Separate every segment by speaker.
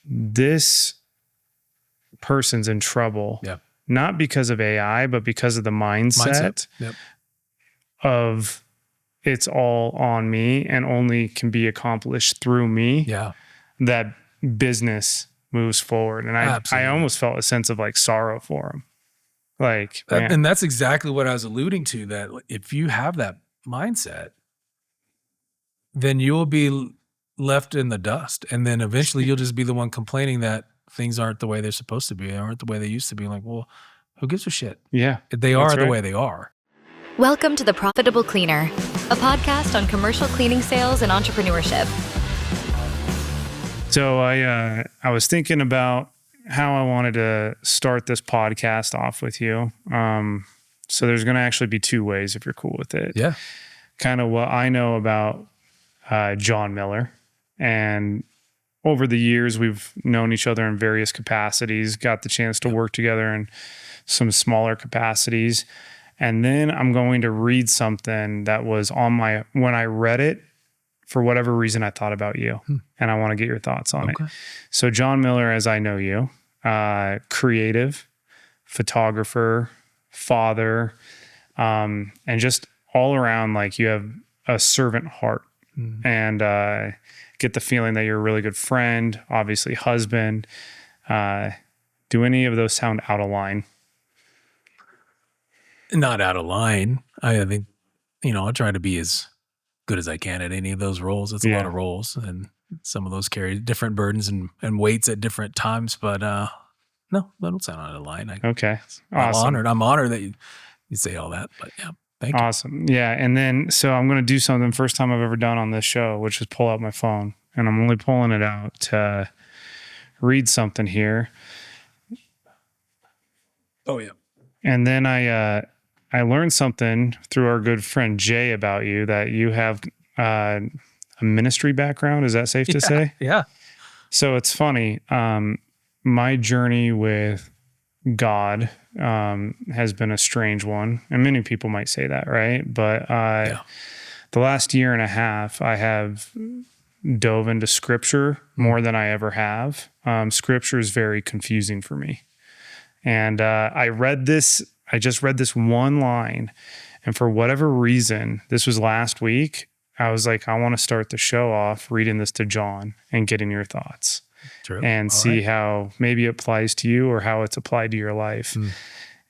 Speaker 1: this person's in trouble, not because of AI, but because of the mindset. Of it's all on me and only can be accomplished through me. That business moves forward. And I almost felt a sense of like sorrow for him. Like,
Speaker 2: and that's exactly what I was alluding to, that if you have that mindset, then you'll be left in the dust. And then eventually you'll just be the one complaining that things aren't the way they're supposed to be, aren't the way they used to be. Like, well, who gives a shit?
Speaker 1: Yeah.
Speaker 2: They are the way they are.
Speaker 3: Welcome to The Profitable Cleaner, a podcast on commercial cleaning sales and entrepreneurship.
Speaker 1: So I was thinking about how I wanted to start this podcast off with you. So there's going to actually be two ways if you're cool with it.
Speaker 2: Yeah.
Speaker 1: Kind of what I know about John Miller. And over the years, we've known each other in various capacities, got the chance to work together in some smaller capacities. And then I'm going to read something that was on when I read it, for whatever reason, I thought about you, and I want to get your thoughts on it. So John Miller, as I know you, creative, photographer, father, and just all around, like you have a servant heart, and get the feeling that you're a really good friend, obviously husband. Do any of those sound out of line?
Speaker 2: Not out of line. I think, I try to be as good as I can at any of those roles. It's a lot of roles, and some of those carry different burdens and weights at different times. But no, that don't sound out of line.
Speaker 1: Okay, awesome.
Speaker 2: I'm honored that you say all that. But yeah, thank you.
Speaker 1: Awesome. Yeah, and then so I'm going to do something first time I've ever done on this show, which is pull out my phone, and I'm only pulling it out to read something here.
Speaker 2: Oh yeah.
Speaker 1: And then I learned something through our good friend Jay about you, that you have a ministry background. Is that safe to say?
Speaker 2: Yeah.
Speaker 1: So it's funny. My journey with God has been a strange one. And many people might say that, right? But the last year and a half, I have dove into scripture more than I ever have. Scripture is very confusing for me. And I just read this one line, and for whatever reason, this was last week, I was like, I want to start the show off reading this to John and getting your thoughts.
Speaker 2: True.
Speaker 1: And see how maybe it applies to you or how it's applied to your life.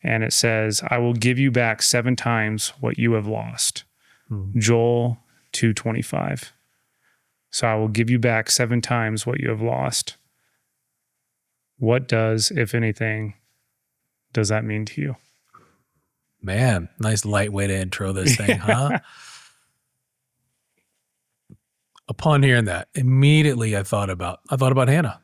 Speaker 1: And it says, I will give you back 7 times what you have lost. Joel 2:25. So I will give you back 7 times what you have lost. What does, if anything, does that mean to you?
Speaker 2: Man, nice light way to intro this thing, huh? Upon hearing that, immediately I thought about Hannah.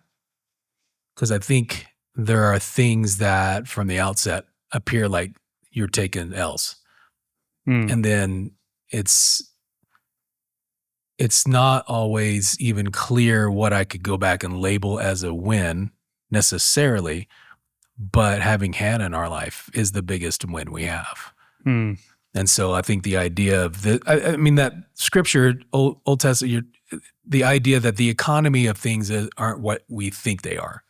Speaker 2: Because I think there are things that from the outset appear like you're taking L's. And then it's not always even clear what I could go back and label as a win necessarily. But having Hannah in our life is the biggest win we have. And so I think the idea of that scripture, Old Testament, the idea that the economy of things aren't what we think they are.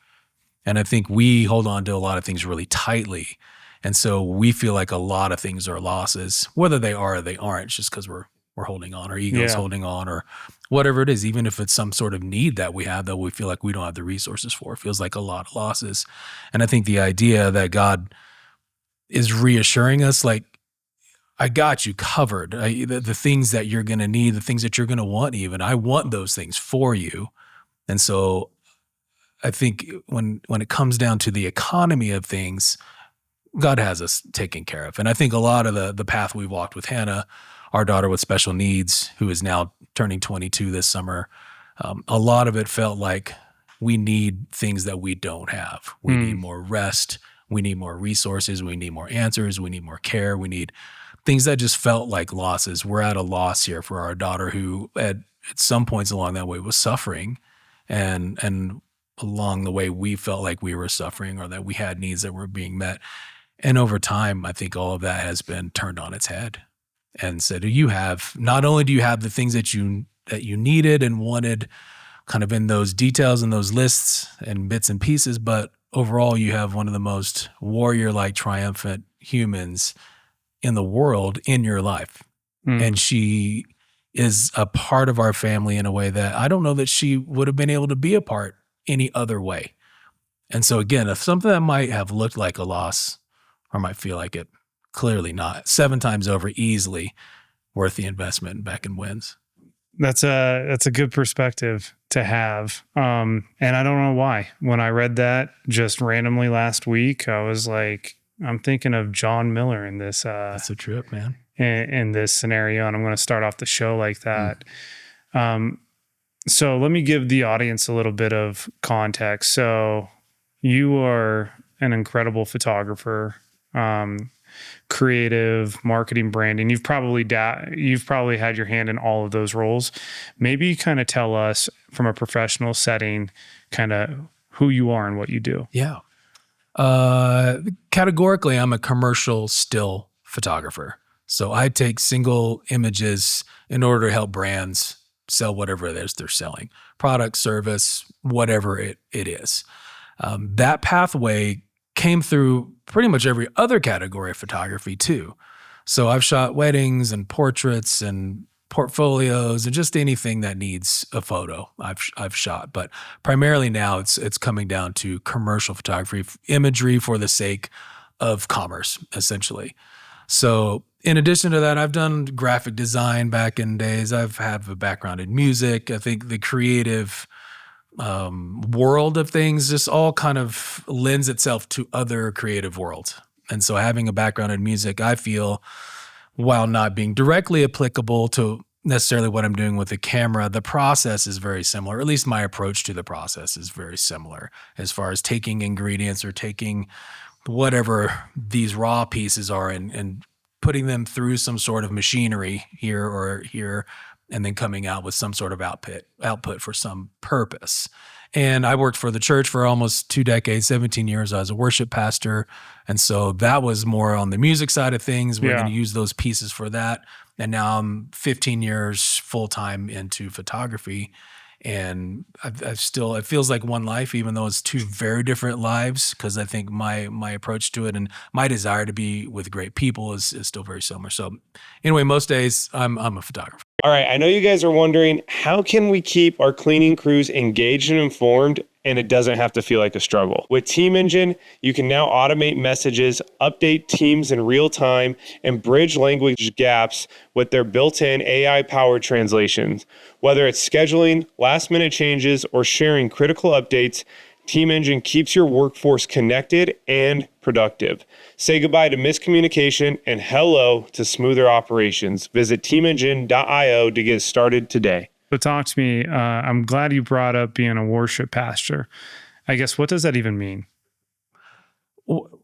Speaker 2: And I think we hold on to a lot of things really tightly. And so we feel like a lot of things are losses, whether they are or they aren't, just because we're holding on, our ego's holding on, or whatever it is, even if it's some sort of need that we have that we feel like we don't have the resources for. It feels like a lot of losses. And I think the idea that God is reassuring us, like, I got you covered. The things that you're going to need, the things that you're going to want even, I want those things for you. And so I think when it comes down to the economy of things, God has us taken care of. And I think a lot of the path we walked with Hannah, our daughter with special needs, who is now turning 22 this summer, a lot of it felt like we need things that we don't have. We need more rest. We need more resources. We need more answers. We need more care. We need things that just felt like losses. We're at a loss here for our daughter, who at some points along that way was suffering, and along the way we felt like we were suffering, or that we had needs that were being met. And over time, I think all of that has been turned on its head. And so not only do you have the things that you needed and wanted, kind of in those details and those lists and bits and pieces, but overall you have one of the most warrior-like triumphant humans in the world in your life. And she is a part of our family in a way that I don't know that she would have been able to be a part any other way. And so again, if something that might have looked like a loss or might feel like it, clearly not. 7 times over, easily worth the investment back in wins.
Speaker 1: That's a good perspective to have. And I don't know why. When I read that just randomly last week, I was like, I'm thinking of John Miller in this.
Speaker 2: That's a trip, man.
Speaker 1: In this scenario, and I'm going to start off the show like that. So let me give the audience a little bit of context. So you are an incredible photographer, creative, marketing, branding. You've probably had your hand in all of those roles. Maybe kind of tell us from a professional setting, kind of who you are and what you do.
Speaker 2: Yeah. Categorically, I'm a commercial still photographer. So I take single images in order to help brands sell whatever it is they're selling, product, service, whatever it is. That pathway came through pretty much every other category of photography too. So I've shot weddings and portraits and portfolios and just anything that needs a photo I've shot. But primarily now it's coming down to commercial photography, imagery for the sake of commerce, essentially. So in addition to that, I've done graphic design back in days. I've had a background in music. I think the creative world of things just all kind of lends itself to other creative worlds. And so having a background in music, I feel, while not being directly applicable to necessarily what I'm doing with the camera, the process is very similar. At least my approach to the process is very similar as far as taking ingredients or taking whatever these raw pieces are and putting them through some sort of machinery here or here, and then coming out with some sort of output for some purpose. And I worked for the church for almost 2 decades, 17 years. I was a worship pastor. And so that was more on the music side of things. We're going to use those pieces for that. And now I'm 15 years full-time into photography. And I've still, it feels like one life, even though it's 2 very different lives, because I think my approach to it and my desire to be with great people is still very similar. So anyway, most days I'm a photographer.
Speaker 4: All right, I know you guys are wondering, how can we keep our cleaning crews engaged and informed and it doesn't have to feel like a struggle? With Team Engine, you can now automate messages, update teams in real time, and bridge language gaps with their built-in AI-powered translations. Whether it's scheduling, last-minute changes, or sharing critical updates, Team Engine keeps your workforce connected and productive. Say goodbye to miscommunication and hello to smoother operations. Visit teamengine.io to get started today.
Speaker 1: So talk to me. I'm glad you brought up being a worship pastor. I guess, what does that even mean?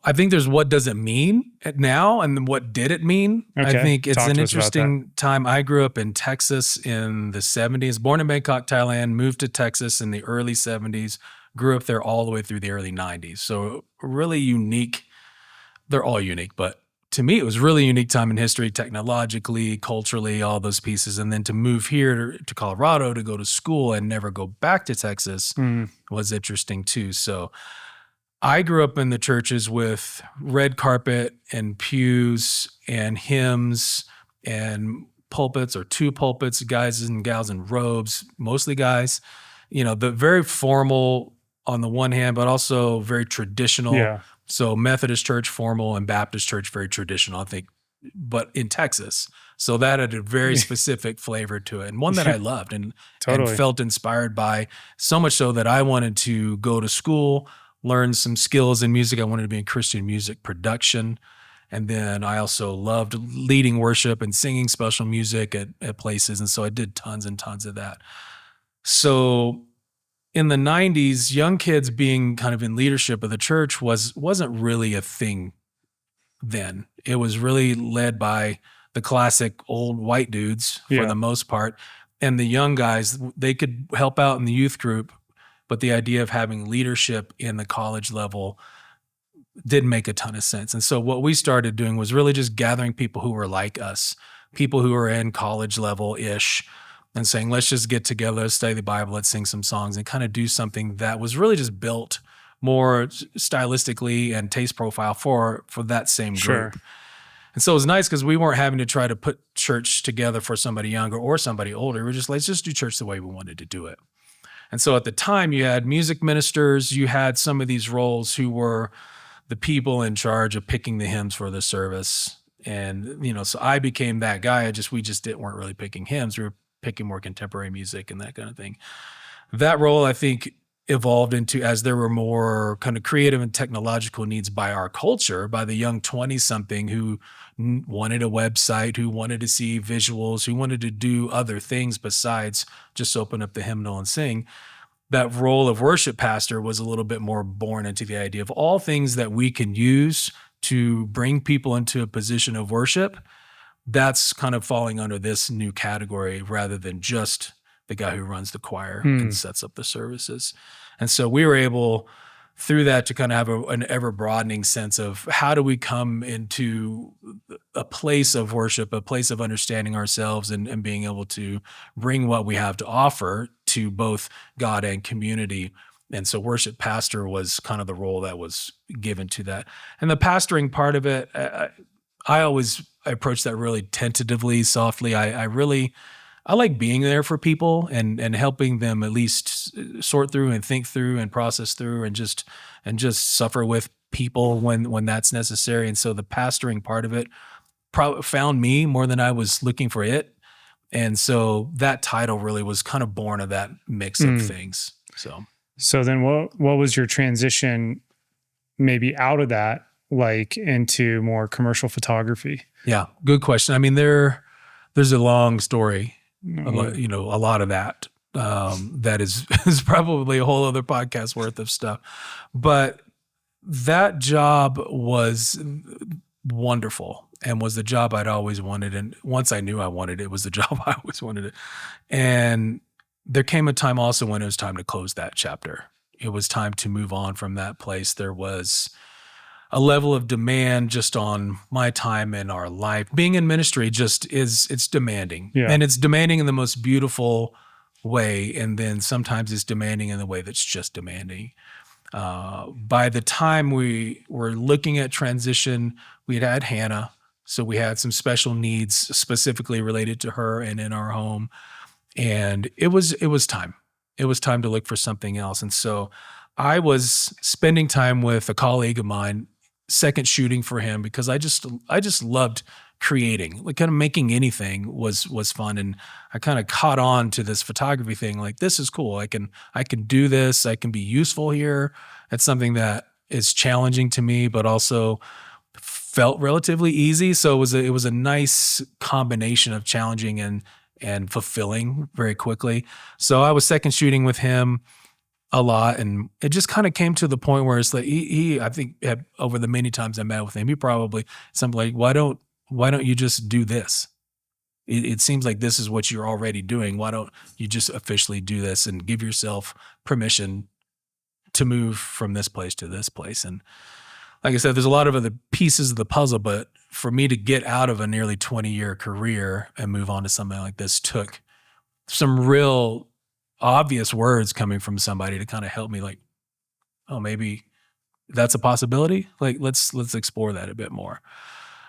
Speaker 2: I think there's what does it mean now and then what did it mean?
Speaker 1: Okay.
Speaker 2: I think it's
Speaker 1: Talk
Speaker 2: an
Speaker 1: to us about
Speaker 2: interesting time. I grew up in Texas in the 70s, born in Bangkok, Thailand, moved to Texas in the early 70s, grew up there all the way through the early 90s. So really unique. They're all unique, but to me, it was really a unique time in history, technologically, culturally, all those pieces. And then to move here to Colorado to go to school and never go back to Texas was interesting too. So I grew up in the churches with red carpet and pews and hymns and pulpits or 2 pulpits, guys and gals in robes, mostly guys, the very formal on the one hand, but also very traditional.
Speaker 1: Yeah.
Speaker 2: So Methodist church formal and Baptist church very traditional, I think, but in Texas. So that had a very specific flavor to it and one that I loved and felt inspired by, so much so that I wanted to go to school, learn some skills in music. I wanted to be in Christian music production. And then I also loved leading worship and singing special music at places. And so I did tons and tons of that. So in the 90s, young kids being kind of in leadership of the church wasn't really a thing then. It was really led by the classic old white dudes for the most part. And the young guys, they could help out in the youth group, but the idea of having leadership in the college level didn't make a ton of sense. And so what we started doing was really just gathering people who were like us, people who were in college level-ish, and saying, let's just get together, let's study the Bible, let's sing some songs, and kind of do something that was really just built more stylistically and taste profile for that same
Speaker 1: Sure.
Speaker 2: group. And so it was nice because we weren't having to try to put church together for somebody younger or somebody older. We were just, let's just do church the way we wanted to do it. And so at the time, you had music ministers, you had some of these roles who were the people in charge of picking the hymns for the service. And, so I became that guy. We just weren't really picking hymns. We were picking more contemporary music and that kind of thing. That role, I think, evolved into, as there were more kind of creative and technological needs by our culture, by the young 20-something who wanted a website, who wanted to see visuals, who wanted to do other things besides just open up the hymnal and sing. That role of worship pastor was a little bit more born into the idea of all things that we can use to bring people into a position of worship. That's kind of falling under this new category rather than just the guy who runs the choir and sets up the services. And so we were able, through that, to kind of have an ever-broadening sense of how do we come into a place of worship, a place of understanding ourselves and being able to bring what we have to offer to both God and community. And so worship pastor was kind of the role that was given to that. And the pastoring part of it, I always approach that really tentatively, softly. I like being there for people and helping them at least sort through and think through and process through and just suffer with people when that's necessary. And so the pastoring part of it found me more than I was looking for it. And so that title really was kind of born of that mix of things. So
Speaker 1: then what was your transition maybe out of that, like into more commercial photography?
Speaker 2: Yeah, good question. I mean, there's a long story. A lot of that that is probably a whole other podcast worth of stuff. But that job was wonderful and was the job I'd always wanted. And once I knew I wanted it, it was the job I always wanted it. And there came a time also when it was time to close that chapter. It was time to move on from that place. There was a level of demand just on my time in our life. Being in ministry it's demanding.
Speaker 1: Yeah.
Speaker 2: And it's demanding in the most beautiful way. And then sometimes it's demanding in the way that's just demanding. By the time we were looking at transition, we had Hannah. So we had some special needs specifically related to her and in our home. And it was time. It was time to look for something else. And so I was spending time with a colleague of mine, second shooting for him, because I just loved creating, like kind of making anything was fun. And I kind of caught on to this photography thing. Like, this is cool. I can do this. I can be useful here. It's something that is challenging to me, but also felt relatively easy. So it was a nice combination of challenging and fulfilling very quickly. So I was second shooting with him a lot, and it just kind of came to the point where it's like he I think over the many times I met with him, he probably something like, why don't you just do this? It seems like this is what you're already doing. Why don't you just officially do this and give yourself permission to move from this place to this place? And like I said, there's a lot of other pieces of the puzzle, but for me to get out of a nearly 20-year career and move on to something like this took some real obvious words coming from somebody to kind of help me, like, oh, maybe that's a possibility. Like, let's explore that a bit more.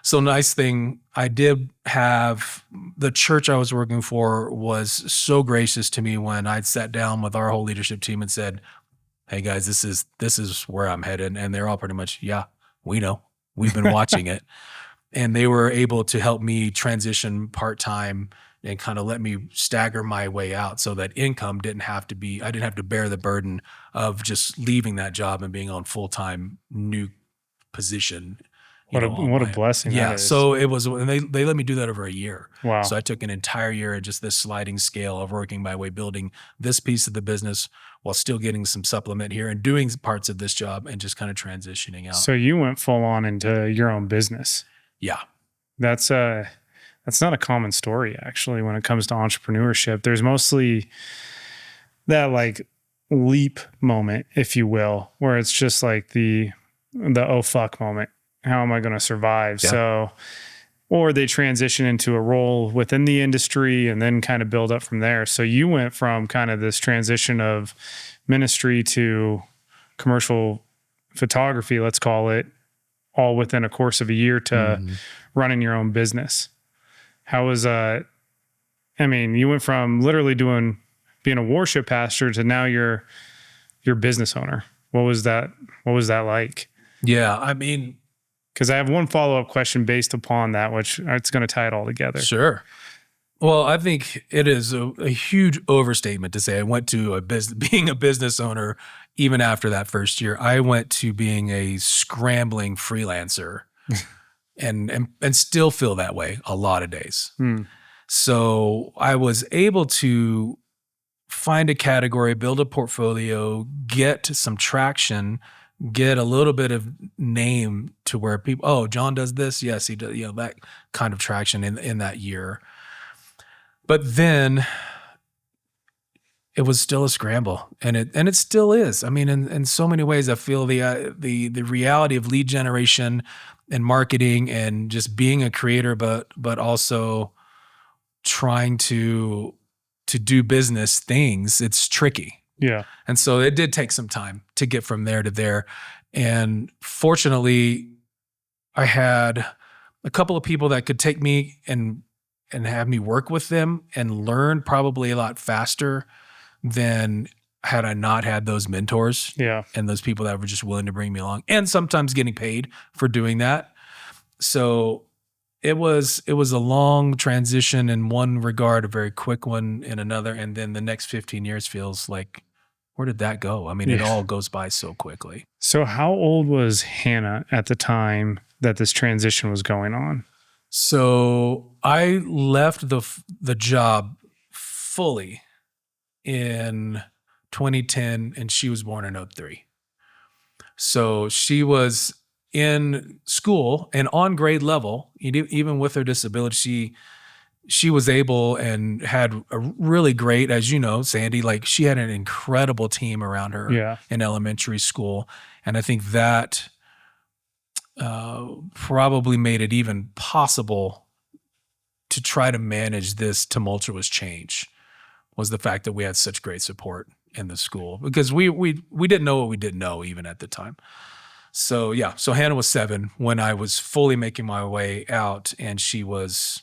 Speaker 2: So nice thing, I did have the church I was working for was so gracious to me when I'd sat down with our whole leadership team and said, hey guys, this is where I'm headed. And they're all pretty much, yeah, we know, we've been watching it. And they were able to help me transition part-time and kind of let me stagger my way out so that income I didn't have to bear the burden of just leaving that job and being on full-time new position.
Speaker 1: What a blessing.
Speaker 2: Yeah.
Speaker 1: That is.
Speaker 2: So it was, and they let me do that over a year.
Speaker 1: Wow.
Speaker 2: So I took an entire year of just this sliding scale of working my way, building this piece of the business while still getting some supplement here and doing parts of this job and just kind of transitioning out.
Speaker 1: So you went full on into your own business.
Speaker 2: Yeah.
Speaker 1: That's not a common story, actually, when it comes to entrepreneurship. There's mostly that like leap moment, if you will, where it's just like the oh fuck moment. How am I going to survive?
Speaker 2: Yeah.
Speaker 1: So or they transition into a role within the industry and then kind of build up from there. So you went from kind of this transition of ministry to commercial photography, let's call it, all within a course of a year to running your own business. How was, you went from literally being a worship pastor to now you're business owner. What was that like?
Speaker 2: Yeah.
Speaker 1: Because I have one follow-up question based upon that, which it's going to tie it all together.
Speaker 2: Sure. Well, I think it is a huge overstatement to say I went to being a business owner even after that first year. I went to being a scrambling freelancer and still feel that way a lot of days. So I was able to find a category, build a portfolio, get some traction, get a little bit of name to where people, oh, John does this. Yes, he does, that kind of traction in that year. But then it was still a scramble, and it still is. In so many ways, I feel the reality of lead generation and marketing and just being a creator, but also trying to do business things, it's tricky.
Speaker 1: Yeah.
Speaker 2: And so it did take some time to get from there to there. And fortunately, I had a couple of people that could take me and have me work with them and learn probably a lot faster than had I not had those mentors.
Speaker 1: Yeah.
Speaker 2: And those people that were just willing to bring me along, and sometimes getting paid for doing that. So it was a long transition in one regard, a very quick one in another. And then the next 15 years feels like, where did that go? It all goes by so quickly.
Speaker 1: So how old was Hannah at the time that this transition was going on?
Speaker 2: So I left the job fully in 2010, and she was born in 2003. So she was in school and on grade level, even with her disability, she was able and had a really great, as you know, Sandy, like she had an incredible team around her in elementary school. And I think that probably made it even possible to try to manage this tumultuous change, was the fact that we had such great support in the school, because we didn't know what we didn't know even at the time. So Hannah was 7 when I was fully making my way out, and she was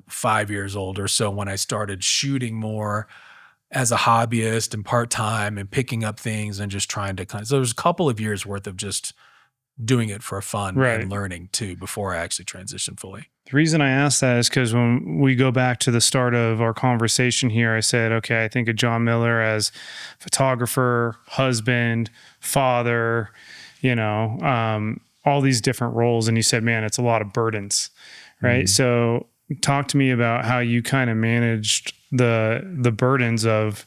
Speaker 2: 5 years old or so when I started shooting more as a hobbyist and part-time and picking up things and just trying to so there was a couple of years worth of just doing it for fun and learning too before I actually transitioned fully.
Speaker 1: The reason I asked that is because when we go back to the start of our conversation here, I said, okay, I think of John Miller as photographer, husband, father, all these different roles. And you said, man, it's a lot of burdens, right? Mm-hmm. So talk to me about how you kind of managed the burdens of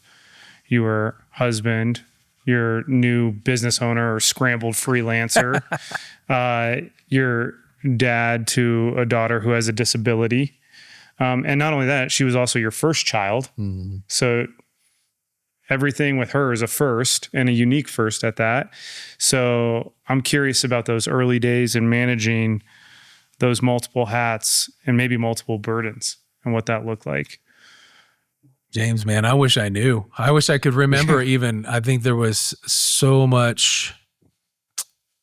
Speaker 1: your husband, your new business owner or scrambled freelancer, your dad to a daughter who has a disability. And not only that, she was also your first child. Mm-hmm. So everything with her is a first, and a unique first at that. So I'm curious about those early days and managing those multiple hats and maybe multiple burdens and what that looked like.
Speaker 2: James, man, I wish I knew. I wish I could remember even. I think there was so much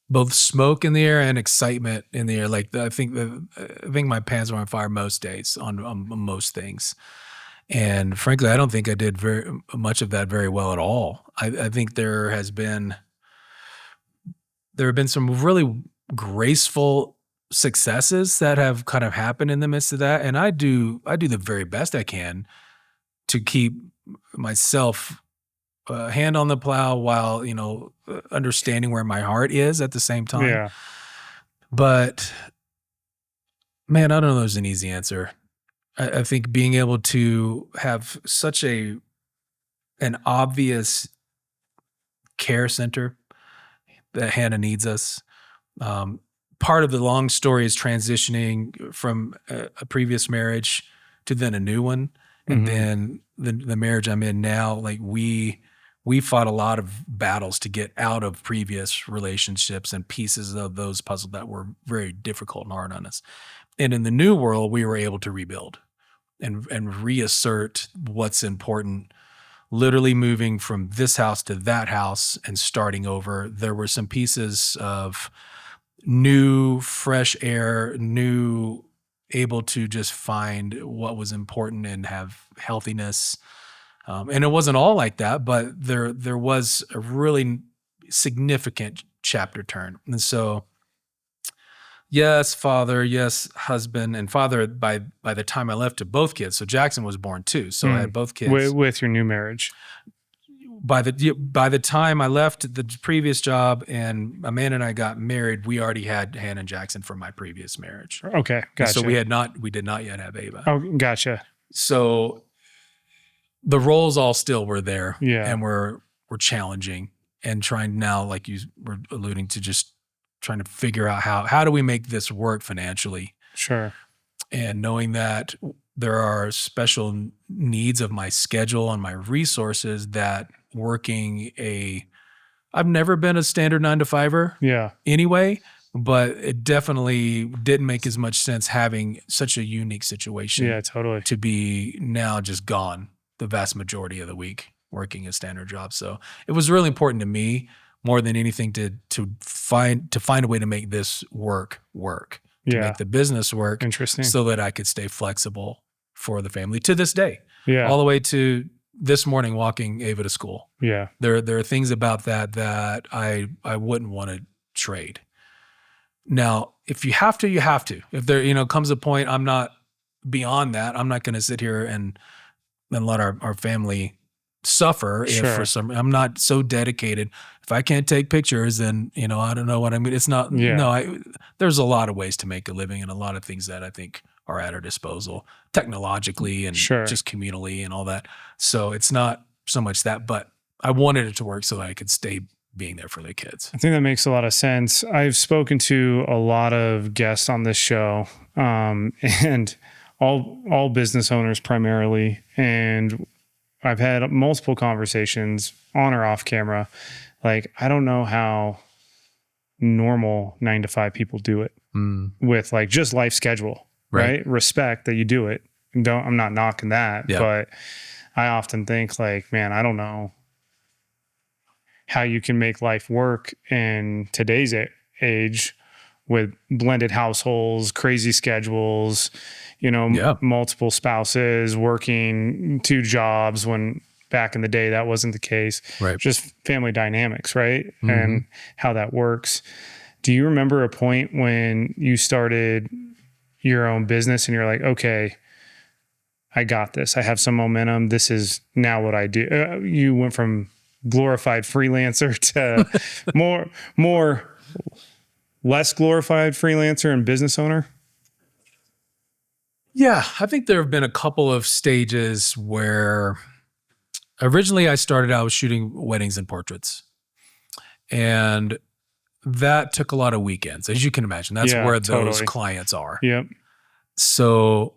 Speaker 2: both smoke in the air and excitement in the air. Like I think my pants were on fire most days on most things. And frankly, I don't think I did very much of that very well at all. I think there have been some really graceful successes that have kind of happened in the midst of that. And I do the very best I can to keep myself hand on the plow while, understanding where my heart is at the same time.
Speaker 1: Yeah.
Speaker 2: But man, I don't know there's an easy answer. I think being able to have such an obvious care center that Hannah needs us. Part of the long story is transitioning from a previous marriage to then a new one. And then the marriage I'm in now, like we we fought a lot of battles to get out of previous relationships and pieces of those puzzles that were very difficult and hard on us. And in the new world, we were able to rebuild and reassert what's important, literally moving from this house to that house and starting over. There were some pieces of new, fresh air, able to just find what was important and have healthiness. And it wasn't all like that, but there was a really significant chapter turn. And so, yes, father, yes, husband, and father by the time I left to both kids. So Jackson was born too. So I had both kids.
Speaker 1: With your new marriage.
Speaker 2: By the time I left the previous job and Amanda and I got married, we already had Hannah and Jackson from my previous marriage.
Speaker 1: Okay, gotcha.
Speaker 2: So we did not yet have Ava.
Speaker 1: Oh, gotcha.
Speaker 2: So the roles all still were there, and were challenging and trying now, like you were alluding to, just trying to figure out how do we make this work financially.
Speaker 1: Sure. And
Speaker 2: knowing that there are special needs of my schedule and my resources that I've never been a standard 9-to-5er anyway, but it definitely didn't make as much sense having such a unique situation to be now just gone the vast majority of the week working a standard job. So it was really important to me more than anything to find a way to make this work, to make the business work.
Speaker 1: Interesting.
Speaker 2: So that I could stay flexible for the family to this day, all the way to this morning walking Ava to school.
Speaker 1: Yeah.
Speaker 2: There are things about that I wouldn't want to trade. Now, if you have to, you have to. If there, comes a point, I'm not beyond that. I'm not going to sit here and let our family suffer if I'm not so dedicated. If I can't take pictures, then, I don't know what I mean. It's not, there's a lot of ways to make a living and a lot of things that I think are at our disposal technologically and just communally and all that. So it's not so much that, but I wanted it to work so that I could stay being there for the kids.
Speaker 1: I think that makes a lot of sense. I've spoken to a lot of guests on this show, and all business owners primarily. And I've had multiple conversations on or off camera. Like, I don't know how normal 9-to-5 people do it with like just life schedule. Right. Respect that you do it. I'm not knocking that, but I often think like, man, I don't know how you can make life work in today's age with blended households, crazy schedules, multiple spouses, working 2 jobs when back in the day that wasn't the case. Right. Just family dynamics, right? Mm-hmm. And how that works. Do you remember a point when you started your own business and you're like, okay, I got this. I have some momentum. This is now what I do. You went from glorified freelancer to less glorified freelancer and business owner.
Speaker 2: Yeah, I think there have been a couple of stages where originally I started out shooting weddings and portraits, and that took a lot of weekends, as you can imagine. That's where those clients are.
Speaker 1: Yep.
Speaker 2: So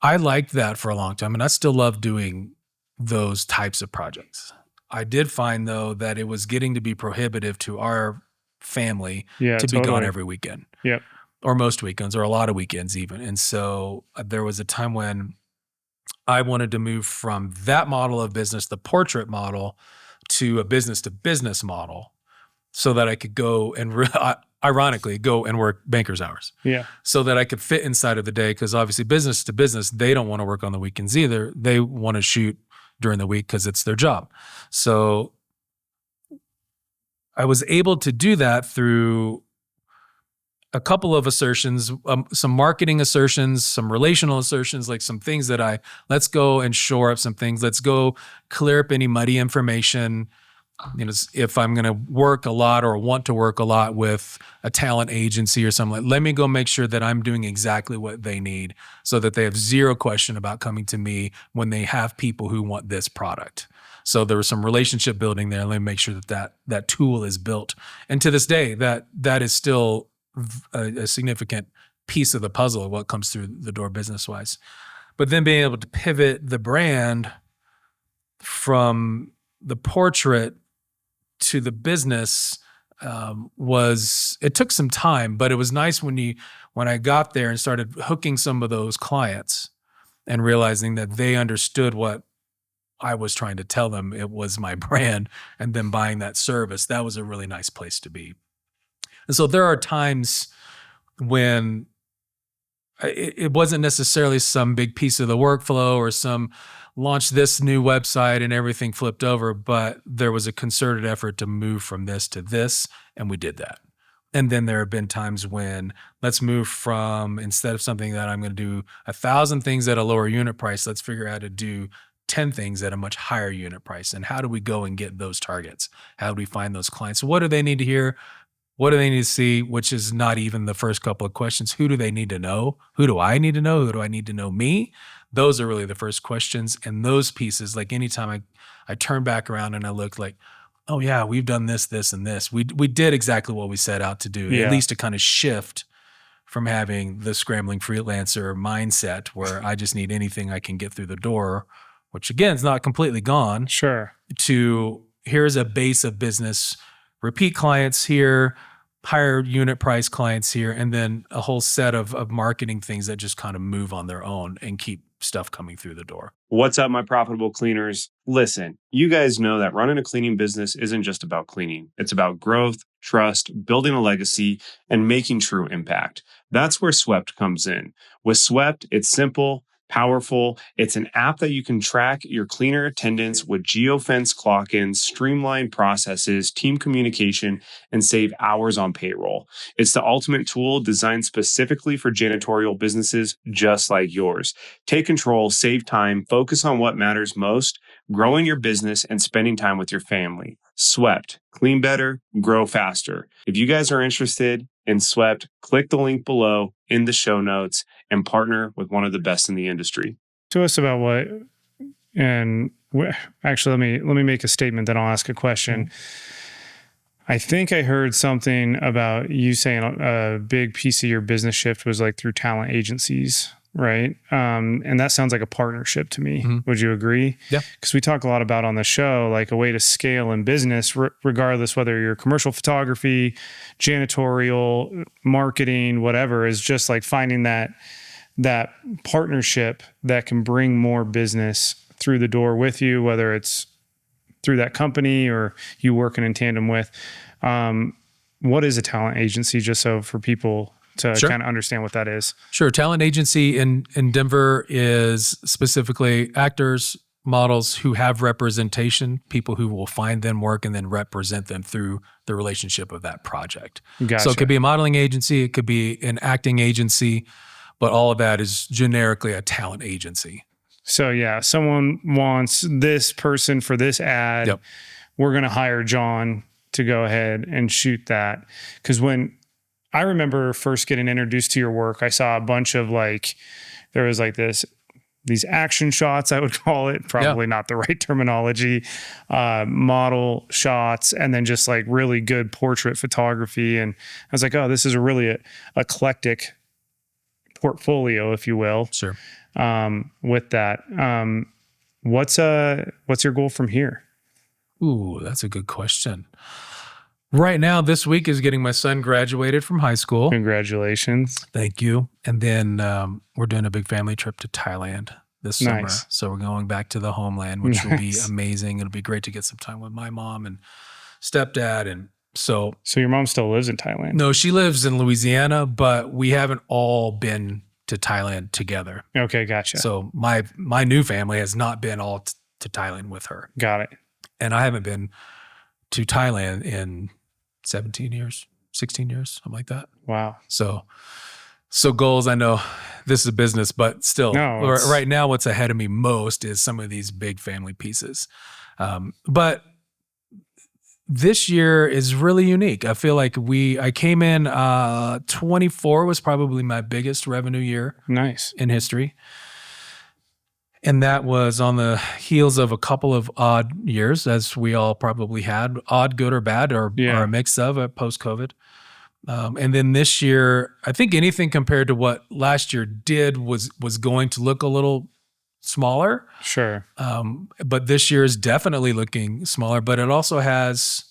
Speaker 2: I liked that for a long time, and I still love doing those types of projects. I did find, though, that it was getting to be prohibitive to our family to be gone every weekend.
Speaker 1: Yep.
Speaker 2: Or most weekends, or a lot of weekends even. And so there was a time when I wanted to move from that model of business, the portrait model, to a business-to-business model, so that I could go and ironically go and work banker's hours.
Speaker 1: Yeah.
Speaker 2: So that I could fit inside of the day, because obviously business to business, they don't want to work on the weekends either. They want to shoot during the week because it's their job. So I was able to do that through a couple of assertions, some marketing assertions, some relational assertions, like some things that let's go and shore up some things. Let's go clear up any muddy information. If I'm going to work a lot or want to work a lot with a talent agency or something, let me go make sure that I'm doing exactly what they need so that they have zero question about coming to me when they have people who want this product. So there was some relationship building there. Let me make sure that tool is built. And to this day, that is still a significant piece of the puzzle of what comes through the door business-wise. But then being able to pivot the brand from the portrait to the business it took some time, but it was nice when I got there and started hooking some of those clients and realizing that they understood what I was trying to tell them. It was my brand, and then buying that service. That was a really nice place to be. And so there are times when it wasn't necessarily some big piece of the workflow or some launch this new website and everything flipped over, but there was a concerted effort to move from this to this, and we did that. And then there have been times when let's move from, instead of something that I'm going to do 1,000 things at a lower unit price, let's figure out how to do 10 things at a much higher unit price. And how do we go and get those targets? How do we find those clients? What do they need to hear? What do they need to see? Which is not even the first couple of questions. Who do they need to know? Who do I need to know? Who do I need to know me? Those are really the first questions. And those pieces, like anytime I turn back around and I look like, oh yeah, we've done this, this, and this. We did exactly what we set out to do, at least to kind of shift from having the scrambling freelancer mindset where I just need anything I can get through the door, which again is not completely gone.
Speaker 1: Sure.
Speaker 2: To here's a base of business, repeat clients here, higher unit price clients here, and then a whole set of marketing things that just kind of move on their own and keep stuff coming through the door.
Speaker 4: What's up, my profitable cleaners? Listen, you guys know that running a cleaning business isn't just about cleaning. It's about growth, trust, building a legacy, and making true impact. That's where Swept comes in. With Swept, it's simple, powerful. It's an app that you can track your cleaner attendance with geofence clock-ins, streamlined processes, team communication, and save hours on payroll. It's the ultimate tool designed specifically for janitorial businesses just like yours. Take control, save time, focus on what matters most, growing your business and spending time with your family. Swept. Clean better, grow faster. If you guys are interested in Swept, click the link below in the show notes and partner with one of the best in the industry.
Speaker 1: To us about what, and actually, let me make a statement, then I'll ask a question. I think I heard something about you saying a big piece of your business shift was like through talent agencies, right? And that sounds like a partnership to me. Mm-hmm. Would you agree?
Speaker 2: Yeah.
Speaker 1: Because we talk a lot about on the show, like a way to scale in business, regardless whether you're commercial photography, janitorial, marketing, whatever, is just like finding that partnership that can bring more business through the door with you, whether it's through that company or you working in tandem with. What is a talent agency, just so for people to kind of understand what that is?
Speaker 2: Sure. Talent agency in Denver is specifically actors, models who have representation, people who will find them work and then represent them through the relationship of that project.
Speaker 1: Gotcha.
Speaker 2: So it could be a modeling agency, it could be an acting agency, but all of that is generically a talent agency.
Speaker 1: So yeah, someone wants this person for this ad.
Speaker 2: Yep.
Speaker 1: We're going to hire John to go ahead and shoot that. Because when I remember first getting introduced to your work, I saw a bunch of there was like these action shots, I would call it, probably not the right terminology, model shots, and then just like really good portrait photography. And I was like, oh, this is a really eclectic portfolio, if you will.
Speaker 2: Sure.
Speaker 1: With that, what's your goal from here?
Speaker 2: Ooh, that's a good question. Right now, this week is getting my son graduated from high school.
Speaker 1: Congratulations.
Speaker 2: Thank you. And then we're doing a big family trip to Thailand this summer. So we're going back to the homeland, which will be amazing. It'll be great to get some time with my mom and stepdad. And so
Speaker 1: your mom still lives in Thailand?
Speaker 2: No, she lives in Louisiana, but we haven't all been to Thailand together.
Speaker 1: Okay, gotcha.
Speaker 2: So my new family has not been all to Thailand with her.
Speaker 1: Got it.
Speaker 2: And I haven't been to Thailand in 17 years, 16 years, something like that.
Speaker 1: Wow.
Speaker 2: So goals, I know this is a business, but still right now what's ahead of me most is some of these big family pieces. But this year is really unique. I feel like I came in, 24 was probably my biggest revenue year.
Speaker 1: Nice.
Speaker 2: In history. And that was on the heels of a couple of odd years, as we all probably had, odd, good or bad, or a mix of post-COVID. And then this year, I think anything compared to what last year did was going to look a little smaller.
Speaker 1: Sure.
Speaker 2: But this year is definitely looking smaller, but it also has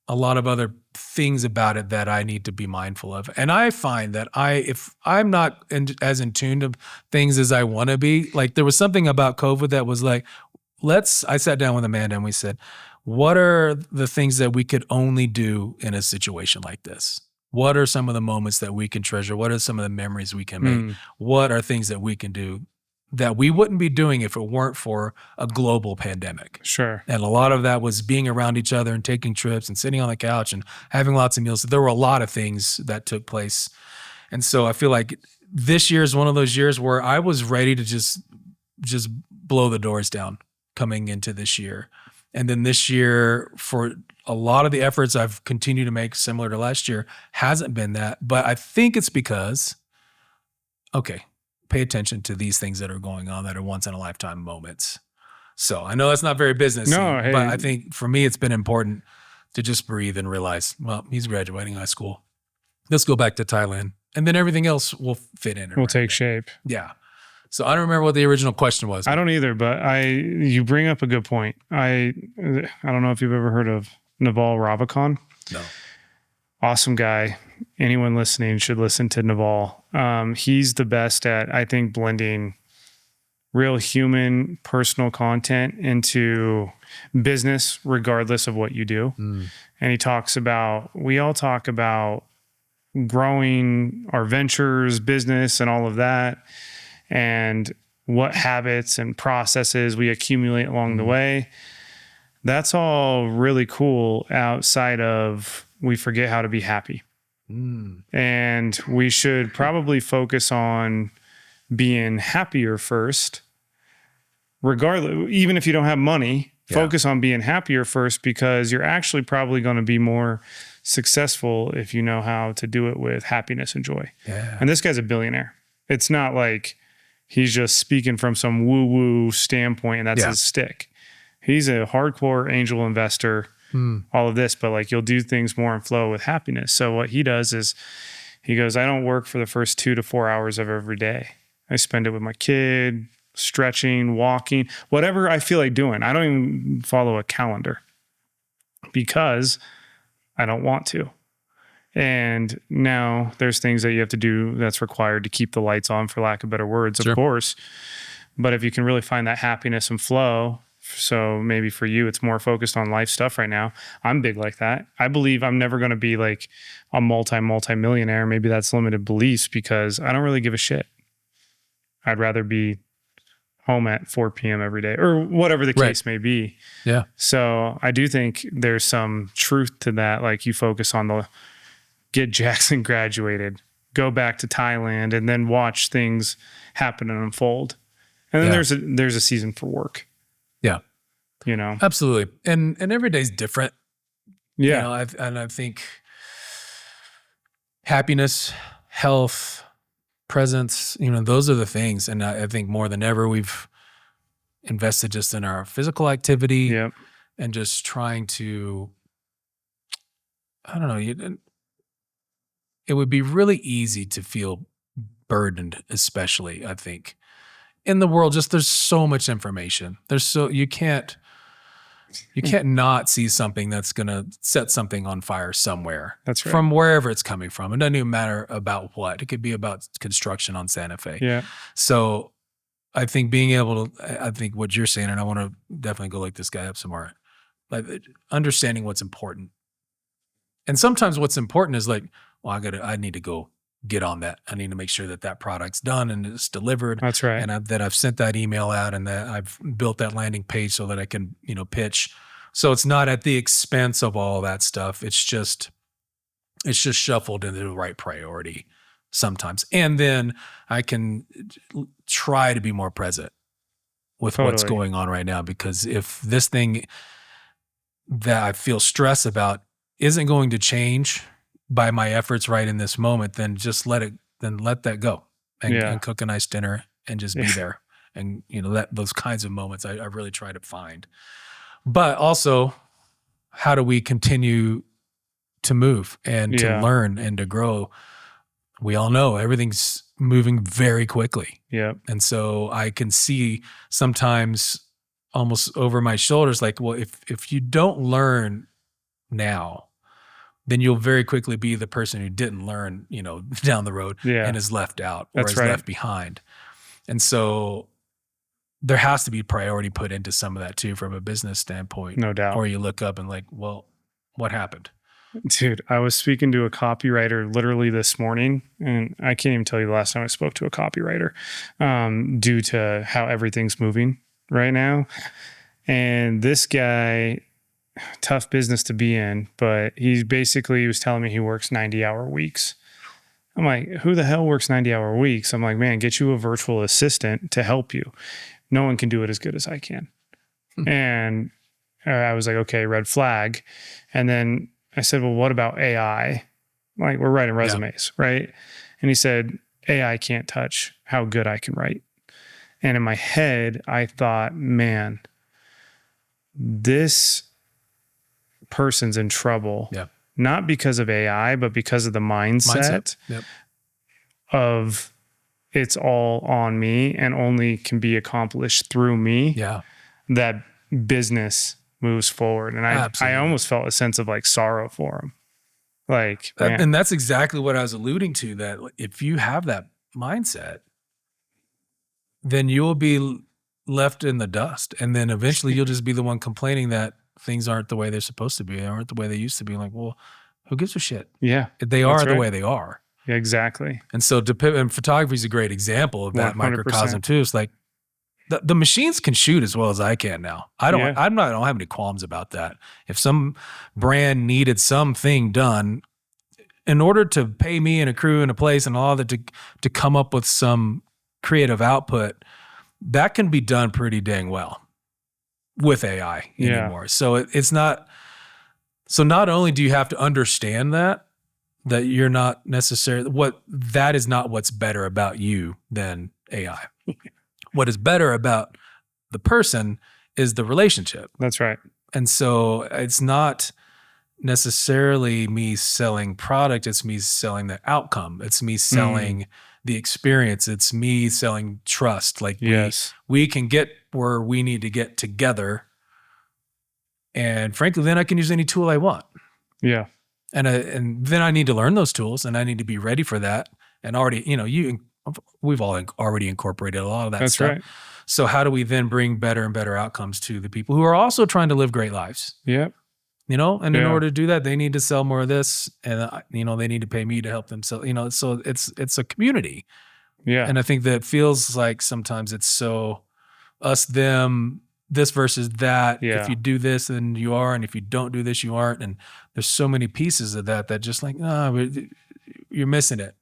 Speaker 2: a lot of other things about it that I need to be mindful of. And I find that if I'm not as in tune to things as I want to be, like there was something about COVID that was like, I sat down with Amanda and we said, what are the things that we could only do in a situation like this? What are some of the moments that we can treasure? What are some of the memories we can make? What are things that we can do that we wouldn't be doing if it weren't for a global pandemic?
Speaker 1: Sure.
Speaker 2: And a lot of that was being around each other and taking trips and sitting on the couch and having lots of meals. There were a lot of things that took place. And so I feel like this year is one of those years where I was ready to just blow the doors down coming into this year. And then this year, for a lot of the efforts I've continued to make similar to last year, hasn't been that. But I think it's because, okay, pay attention to these things that are going on that are once in a lifetime moments. So I know that's not very businessy, but I think for me, it's been important to just breathe and realize, well, he's graduating high school. Let's go back to Thailand. And then everything else will fit in.
Speaker 1: Will take shape.
Speaker 2: Yeah. So I don't remember what the original question was.
Speaker 1: I don't either, but you bring up a good point. I don't know if you've ever heard of Naval Ravikant.
Speaker 2: No.
Speaker 1: Awesome guy. Anyone listening should listen to Naval. He's the best at, I think, blending real human personal content into business, regardless of what you do. And he talks about, we all talk about growing our ventures, business, and all of that, and what habits and processes we accumulate along the way. That's all really cool outside of we forget how to be happy. And we should probably focus on being happier first, regardless, even if you don't have money, focus on being happier first, because you're actually probably going to be more successful if you know how to do it with happiness and joy.
Speaker 2: Yeah.
Speaker 1: And this guy's a billionaire. It's not like he's just speaking from some woo-woo standpoint and that's his stick. He's a hardcore angel investor, all of this, but like you'll do things more in flow with happiness. So what he does is he goes, I don't work for the first 2 to 4 hours of every day. I spend it with my kid, stretching, walking, whatever I feel like doing. I don't even follow a calendar because I don't want to. And now there's things that you have to do that's required to keep the lights on, for lack of better words, of course. But if you can really find that happiness and flow, so maybe for you, it's more focused on life stuff right now. I'm big like that. I believe I'm never going to be like a multi-millionaire. Maybe that's limited beliefs because I don't really give a shit. I'd rather be home at 4 p.m. every day or whatever the case may be.
Speaker 2: Yeah.
Speaker 1: So I do think there's some truth to that. Like you focus on get Jackson graduated, go back to Thailand, and then watch things happen and unfold. And then there's a season for work.
Speaker 2: Yeah.
Speaker 1: You know?
Speaker 2: Absolutely. And every day's different.
Speaker 1: Yeah.
Speaker 2: You know, I think happiness, health, presence, those are the things. And I think more than ever, we've invested just in our physical activity and just trying to, I don't know, it would be really easy to feel burdened, especially, I think. In the world, there's so much information. You can't not see something that's going to set something on fire somewhere.
Speaker 1: That's right.
Speaker 2: From wherever it's coming from. It doesn't even matter about what. It could be about construction on Santa Fe.
Speaker 1: Yeah.
Speaker 2: So I think being able to, I think what you're saying, and I want to definitely go look this guy up some more, like understanding what's important. And sometimes what's important is like, well, I need to go get on that. I need to make sure that product's done and it's delivered.
Speaker 1: That's right.
Speaker 2: And that I've sent that email out and that I've built that landing page so that I can, pitch. So it's not at the expense of all that stuff. It's just shuffled into the right priority sometimes. And then I can try to be more present with what's going on right now, because if this thing that I feel stress about isn't going to change by my efforts right in this moment, then just let that go and cook a nice dinner and just be there. And, those kinds of moments I really try to find. But also, how do we continue to move and to learn and to grow we all know everything's moving very quickly.
Speaker 1: Yep.
Speaker 2: And so I can see sometimes almost over my shoulders, like, well, if you don't learn now, then you'll very quickly be the person who didn't learn, down the road and is left out or
Speaker 1: That's
Speaker 2: is
Speaker 1: right.
Speaker 2: left behind. And so there has to be priority put into some of that too, from a business standpoint.
Speaker 1: No doubt.
Speaker 2: Or you look up and like, well, what happened?
Speaker 1: Dude, I was speaking to a copywriter literally this morning, and I can't even tell you the last time I spoke to a copywriter, due to how everything's moving right now. And this guy, tough business to be in, but he was telling me he works 90-hour weeks. I'm like, who the hell works 90-hour weeks? I'm like, man, get you a virtual assistant to help you. No one can do it as good as I can. And I was like, okay, red flag. And then I said, well, what about AI? Like, we're writing resumes, right? And he said, AI can't touch how good I can write. And in my head, I thought, man, this person's in trouble.
Speaker 2: Yeah.
Speaker 1: Not because of AI, but because of the mindset.
Speaker 2: Yep.
Speaker 1: Of it's all on me and only can be accomplished through me.
Speaker 2: Yeah.
Speaker 1: That business moves forward. And I almost felt a sense of like sorrow for him. Like,
Speaker 2: and that's exactly what I was alluding to, that if you have that mindset, then you'll be left in the dust. And then eventually you'll just be the one complaining that things aren't the way they're supposed to be, aren't the way they used to be. Like, well, who gives a shit?
Speaker 1: Yeah.
Speaker 2: They are the way they are.
Speaker 1: Yeah, exactly.
Speaker 2: And so and photography is a great example of that
Speaker 1: 100%.
Speaker 2: microcosm too. It's like the machines can shoot as well as I can now. I don't have any qualms about that. If some brand needed something done in order to pay me and a crew and a place and all that to come up with some creative output, that can be done pretty dang well with AI anymore. So it's not, so not only do you have to understand that you're not necessarily, that is not what's better about you than AI. What is better about the person is the relationship.
Speaker 1: That's right.
Speaker 2: And so it's not necessarily me selling product, it's me selling the outcome. It's me selling the experience. It's me selling trust. Like we can get where we need to get together. And frankly, then I can use any tool I want.
Speaker 1: Yeah.
Speaker 2: And then I need to learn those tools and I need to be ready for that. And already, we've all already incorporated a lot of that stuff.
Speaker 1: Right.
Speaker 2: So how do we then bring better and better outcomes to the people who are also trying to live great lives?
Speaker 1: Yep.
Speaker 2: And in order to do that, they need to sell more of this, and they need to pay me to help them sell. So it's a community.
Speaker 1: Yeah.
Speaker 2: And I think that feels like sometimes it's so us, them, this versus that.
Speaker 1: Yeah.
Speaker 2: If you do this, then you are, and if you don't do this, you aren't. And there's so many pieces of that just like, you're missing it.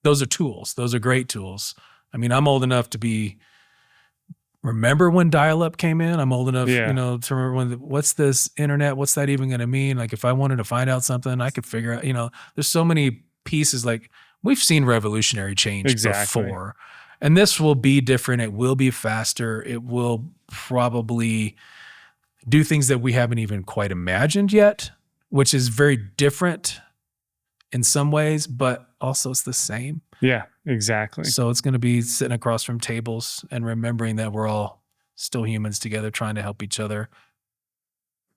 Speaker 2: Those are tools. Those are great tools. I mean, I'm old enough to remember when dial-up came in. I'm old enough, to remember what's this internet? What's that even going to mean? Like if I wanted to find out something, I could figure out, there's so many pieces. Like we've seen revolutionary change before, and this will be different. It will be faster. It will probably do things that we haven't even quite imagined yet, which is very different in some ways, but also it's the same.
Speaker 1: Yeah, exactly.
Speaker 2: So it's going to be sitting across from tables and remembering that we're all still humans together trying to help each other.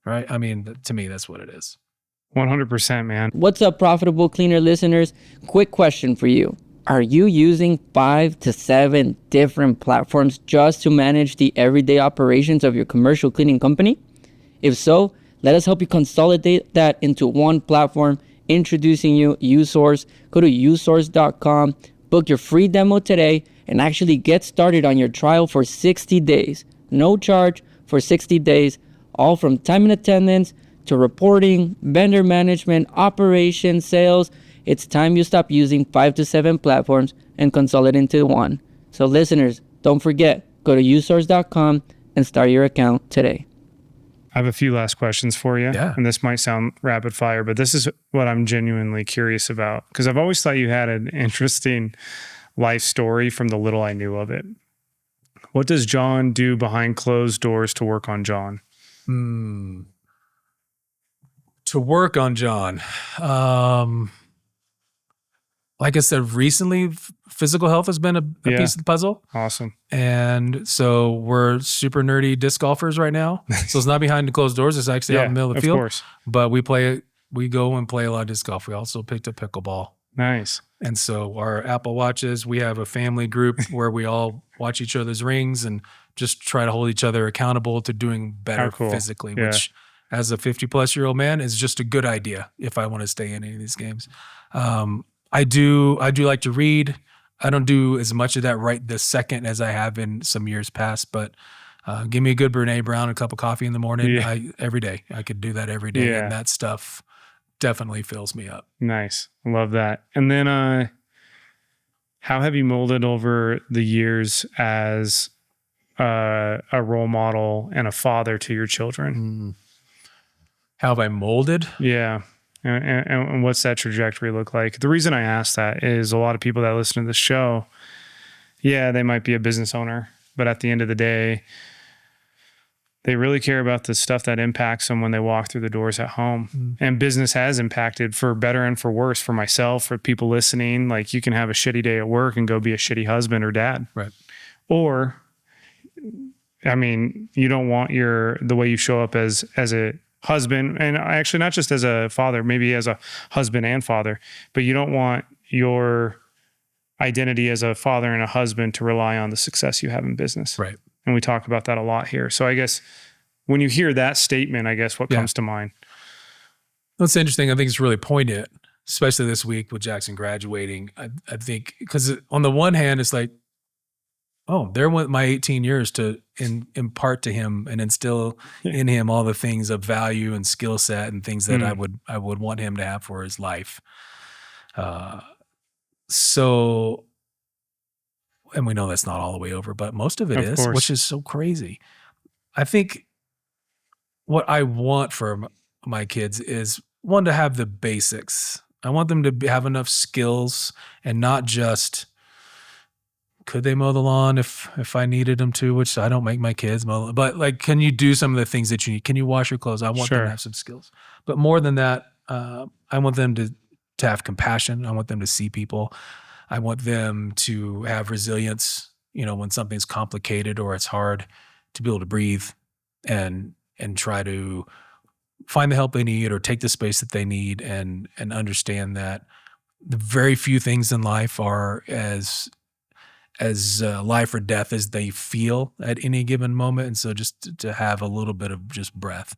Speaker 2: Right? I mean, to me, that's what it is.
Speaker 1: 100%, man.
Speaker 5: What's up, Profitable Cleaner listeners? Quick question for you. Are you using 5 to 7 different platforms just to manage the everyday operations of your commercial cleaning company? If so, let us help you consolidate that into one platform. Introducing you uSource. Go to usource.com, book your free demo today, and actually get started on your trial for 60 days. No charge for 60 days, all from time and attendance to reporting, vendor management, operations, sales. It's time you stop using 5 to 7 platforms and consolidate into one. So listeners, don't forget, go to usource.com and start your account today.
Speaker 1: I have a few last questions for you.
Speaker 2: Yeah.
Speaker 1: And this might sound rapid fire, but this is what I'm genuinely curious about. Because I've always thought you had an interesting life story from the little I knew of it. What does John do behind closed doors to work on John?
Speaker 2: To work on John. like I said, recently physical health has been a piece of the puzzle.
Speaker 1: Awesome.
Speaker 2: And so we're super nerdy disc golfers right now. So it's not behind the closed doors. It's actually out in the middle of the field. Of course. But we go and play a lot of disc golf. We also picked up pickleball.
Speaker 1: Nice.
Speaker 2: And so our Apple Watches, we have a family group where we all watch each other's rings and just try to hold each other accountable to doing better physically, which as a 50-plus-year-old man is just a good idea if I want to stay in any of these games. I do like to read. I don't do as much of that right this second as I have in some years past, but give me a good Brene Brown, a cup of coffee in the morning every day. I could do that every day, and that stuff definitely fills me up.
Speaker 1: Nice. Love that. And then how have you molded over the years as a role model and a father to your children?
Speaker 2: How have I molded?
Speaker 1: Yeah. And what's that trajectory look like? The reason I ask that is a lot of people that listen to this show, they might be a business owner, but at the end of the day, they really care about the stuff that impacts them when they walk through the doors at home. And business has impacted for better and for worse for myself, for people listening. Like you can have a shitty day at work and go be a shitty husband or dad.
Speaker 2: Right.
Speaker 1: Or, I mean, you don't want the way you show up as a husband, and actually not just as a father, maybe as a husband and father, but you don't want your identity as a father and a husband to rely on the success you have in business.
Speaker 2: Right.
Speaker 1: And we talk about that a lot here. So I guess when you hear that statement, I guess what comes to mind?
Speaker 2: That's interesting. I think it's really poignant, especially this week with Jackson graduating. I think because on the one hand, it's like, oh, there went my 18 years to impart to him and instill in him all the things of value and skill set and things that I would want him to have for his life. So, and we know that's not all the way over, but most of it is, which is so crazy. I think what I want for my kids is one, to have the basics. I want them to have enough skills and not just, could they mow the lawn if I needed them to, which I don't make my kids mow, but like, can you do some of the things that you need? Can you wash your clothes? I want them to have some skills, but more than that, I want them to have compassion. I want them to see people. I want them to have resilience, when something's complicated or it's hard, to be able to breathe and try to find the help they need or take the space that they need and understand that the very few things in life are as life or death as they feel at any given moment. And so just to have a little bit of just breath.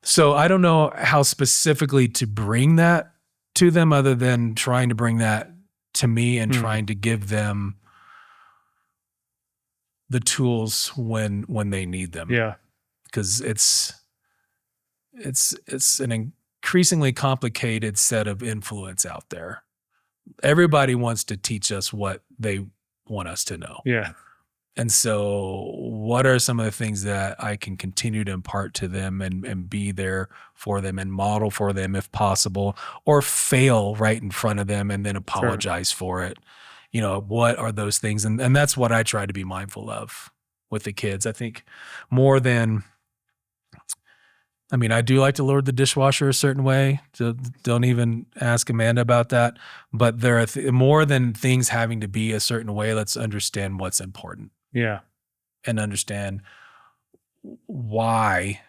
Speaker 2: So I don't know how specifically to bring that to them other than trying to bring that to me and trying to give them the tools when they need them.
Speaker 1: Yeah.
Speaker 2: Because it's an increasingly complicated set of influence out there. Everybody wants to teach us what they want us to know.
Speaker 1: Yeah.
Speaker 2: And so what are some of the things that I can continue to impart to them and be there for them and model for them if possible, or fail right in front of them and then apologize for it? What are those things? And that's what I try to be mindful of with the kids. I think more than, I do like to load the dishwasher a certain way. So don't even ask Amanda about that. But there are more than things having to be a certain way. Let's understand what's important.
Speaker 1: Yeah.
Speaker 2: And understand why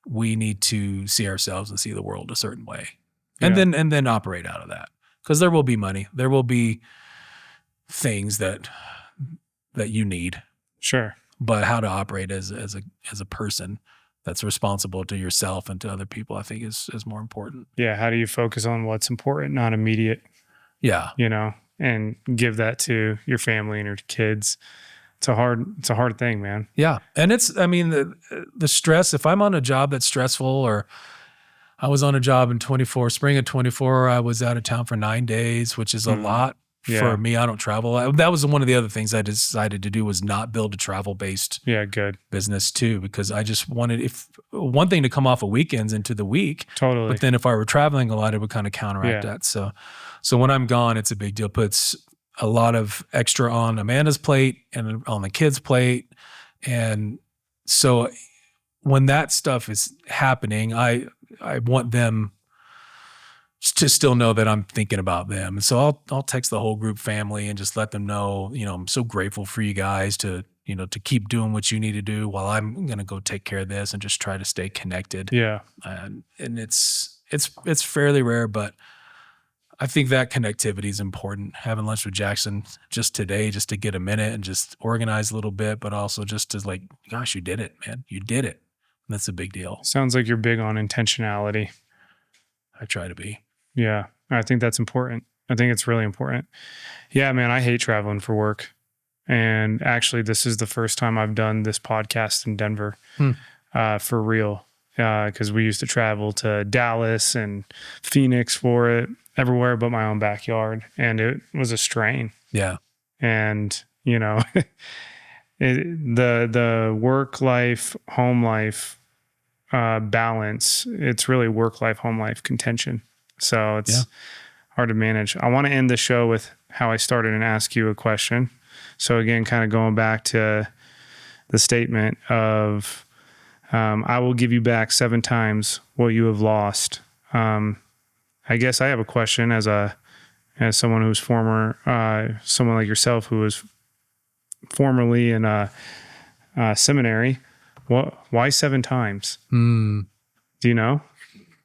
Speaker 2: we need to see ourselves and see the world a certain way. And then operate out of that. Because there will be money. There will be things that you need.
Speaker 1: Sure.
Speaker 2: But how to operate as a person that's responsible to yourself and to other people, I think is more important.
Speaker 1: Yeah. How do you focus on what's important, not immediate?
Speaker 2: Yeah.
Speaker 1: And give that to your family and your kids. It's a hard thing, man.
Speaker 2: Yeah. And it's, the stress, if I'm on a job that's stressful, or I was on a job in spring of 24, I was out of town for 9 days, which is a lot for me. I don't travel. That was one of the other things I decided to do, was not build a travel-based business too, because I just wanted, one thing to come off of weekends into the week.
Speaker 1: Totally.
Speaker 2: But then if I were traveling a lot, it would kind of counteract that. So when I'm gone, it's a big deal. Puts a lot of extra on Amanda's plate and on the kids' plate. And so when that stuff is happening, I want them to still know that I'm thinking about them. And so I'll text the whole group family and just let them know, I'm so grateful for you guys to keep doing what you need to do while I'm going to go take care of this and just try to stay connected.
Speaker 1: Yeah.
Speaker 2: And it's fairly rare, but I think that connectivity is important. Having lunch with Jackson just today, just to get a minute and just organize a little bit, but also just to like, gosh, you did it, man. You did it. And that's a big deal.
Speaker 1: Sounds like you're big on intentionality.
Speaker 2: I try to be.
Speaker 1: Yeah. I think that's important. I think it's really important. Yeah, man, I hate traveling for work. And actually, this is the first time I've done this podcast in Denver for real. Because we used to travel to Dallas and Phoenix for it, everywhere but my own backyard. And it was a strain.
Speaker 2: Yeah.
Speaker 1: And, the work life, home life balance, it's really work life, home life contention. So it's hard to manage. I want to end the show with how I started and ask you a question. So again, kind of going back to the statement of, I will give you back 7 times what you have lost. I guess I have a question as someone who's someone like yourself who was formerly in a seminary. Why 7 times? Do you know?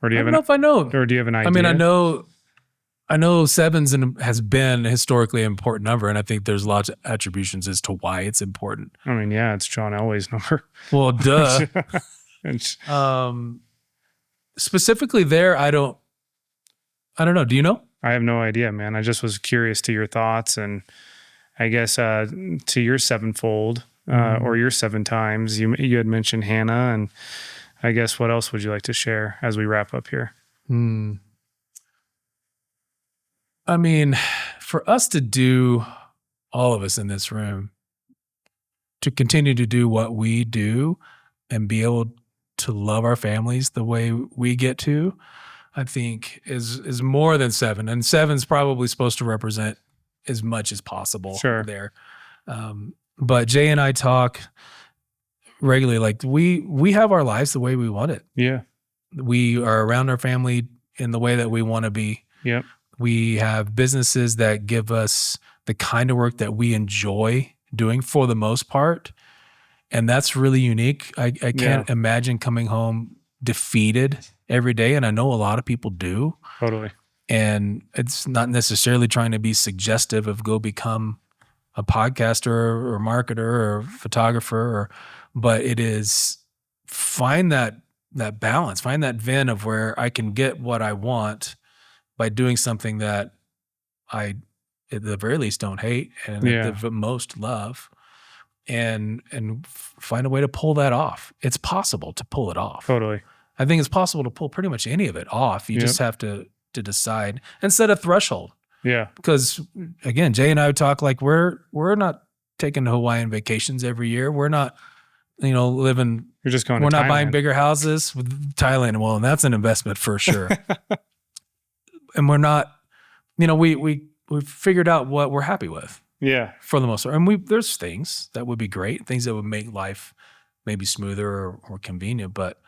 Speaker 1: Or do you
Speaker 2: I don't know if I know.
Speaker 1: Or do you have an idea?
Speaker 2: I mean, I know 7's has been historically an important number, and I think there's lots of attributions as to why it's important.
Speaker 1: I mean, yeah, it's John Elway's number.
Speaker 2: Well, duh. Specifically there, I don't know. Do you know?
Speaker 1: I have no idea, man. I just was curious to your thoughts, and I guess to your 7-fold or your 7 times. You had mentioned Hannah, and I guess what else would you like to share as we wrap up here?
Speaker 2: I mean, for us to do, all of us in this room, to continue to do what we do and be able to love our families the way we get to, I think is more than 7. And 7's probably supposed to represent as much as possible there. But Jay and I talk regularly, like we have our lives the way we want it.
Speaker 1: Yeah.
Speaker 2: We are around our family in the way that we want to be.
Speaker 1: Yep.
Speaker 2: We have businesses that give us the kind of work that we enjoy doing for the most part. And that's really unique. I can't imagine coming home defeated every day. And I know a lot of people do.
Speaker 1: Totally.
Speaker 2: And it's not necessarily trying to be suggestive of go become a podcaster or marketer or photographer, but it is find that balance, find that vein of where I can get what I want by doing something that I, at the very least, don't hate and at the most love, and find a way to pull that off. It's possible to pull it off.
Speaker 1: Totally.
Speaker 2: I think it's possible to pull pretty much any of it off. You just have to decide and set a threshold.
Speaker 1: Yeah.
Speaker 2: Because again, Jay and I would talk like we're not taking Hawaiian vacations every year. We're not, living.
Speaker 1: You're just going.
Speaker 2: We're
Speaker 1: to
Speaker 2: not
Speaker 1: Thailand.
Speaker 2: buying bigger houses with Thailand. Well, and that's an investment for sure. And we're not, we figured out what we're happy with.
Speaker 1: Yeah.
Speaker 2: For the most part. And there's things that would be great, things that would make life maybe smoother or convenient, but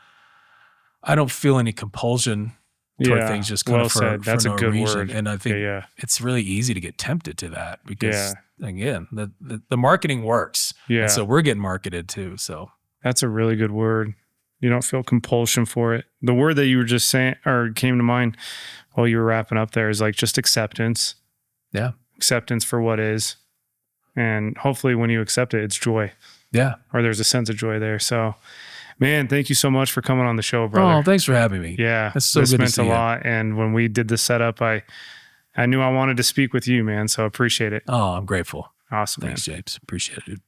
Speaker 2: I don't feel any compulsion toward things just kind of for
Speaker 1: That's
Speaker 2: no
Speaker 1: a good
Speaker 2: reason.
Speaker 1: word.
Speaker 2: And I think it's really easy to get tempted to that because again, the marketing works.
Speaker 1: Yeah.
Speaker 2: And so we're getting marketed too. So
Speaker 1: that's a really good word. You don't feel compulsion for it. The word that you were just saying or came to mind while you were wrapping up there is like just acceptance.
Speaker 2: Yeah.
Speaker 1: Acceptance for what is. And hopefully when you accept it, it's joy.
Speaker 2: Yeah.
Speaker 1: Or there's a sense of joy there. So, man, thank you so much for coming on the show, brother.
Speaker 2: Oh, thanks for having me.
Speaker 1: Yeah.
Speaker 2: That's so
Speaker 1: this
Speaker 2: good
Speaker 1: meant
Speaker 2: to see
Speaker 1: a lot. And when we did the setup, I knew I wanted to speak with you, man. So I appreciate it.
Speaker 2: Oh, I'm grateful.
Speaker 1: Awesome.
Speaker 2: Thanks, James. Appreciate it, dude.